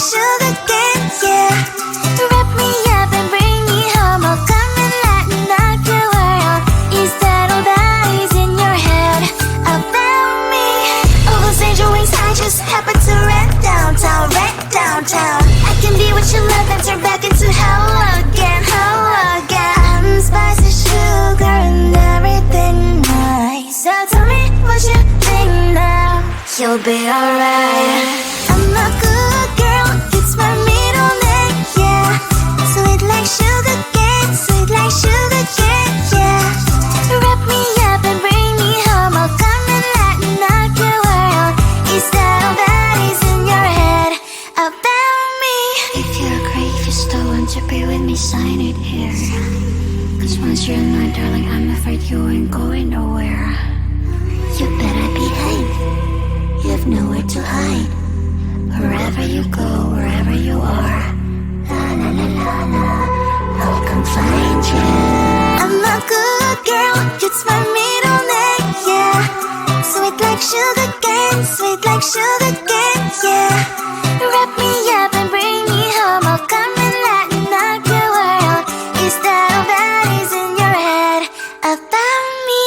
sugar cane, yeah. Wrap me up and bring me home. Oh, come and lighten up your world. Is that all that is in your head about me? Oversize your wings, I just happen to rent downtown, I can be what you love and turn back into hell again, I'm spicy sugar and everything nice. So tell me what you think now. You'll be alright. I'm a good girl, it's my middle name, yeah. Sweet like sugar cane, yeah. Wrap me up and bring me home. I'll come and lighten up your world. Is that all that is in your head about me? If you're great, if you still want to be with me, sign it here. Cause once you're mine, darling, I'm afraid you ain't going nowhere. You better behave, you have nowhere to hide. Wherever you go, wherever you are, la la la la la, I'll come find you. I'm a good girl, it's my middle name, yeah. Sweet like sugar cane, yeah. Wrap me up and bring me home. I'll come and lighten up your world. Is that all that is in your head about me?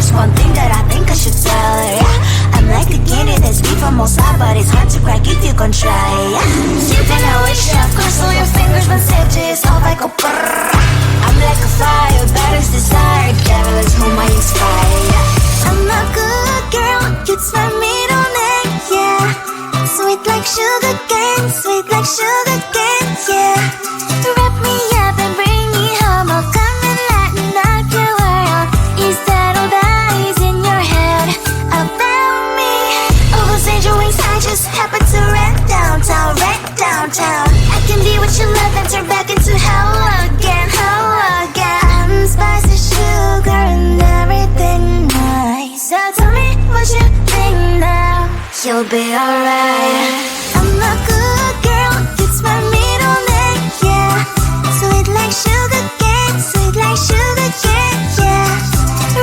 there's one thing that I think I should tell her, yeah. I'm like a candy that's sweet from outside, but it's hard to crack if you can try, yeah. Sipping a wish, of course, all your fingers when safety is off, I go brrrr. I'm like a fire, battles desire, devil is whom I inspire, yeah. I'm a good girl, it's my middle name, yeah. Sweet like sugar cane, sweet like sugar cane, yeah. Wrap me up and bring me home, I'll come and lighten up your world. Is that all that is in your head about me? All those angel wings I just happen to rent downtown, I can be what you love and turn back into hell again, I'm spicy sugar and everything nice. So tell me what you think now, you'll be alright. I'm a good girl, it's my middle name, yeah. Sweet like sugar cane, sweet like sugar cane, yeah.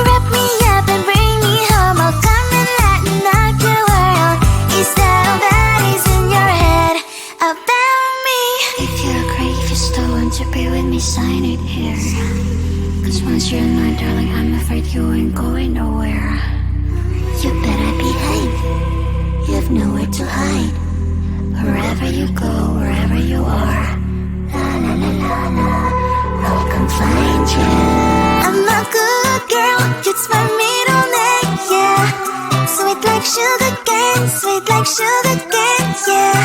Wrap me up and bring me home, I'll come and lighten up your world. Is that all that is in your head about me? If you're great, if you still want to be with me, sign it here. Cause once you're mine, darling, I'm afraid you ain't going nowhere. You better behave, you have nowhere to hide. Wherever you go, wherever you are, la la la la la, I'll come find you. I'm a good girl, it's my middle name, yeah. Sweet like sugar cane, sweet like sugar cane, yeah.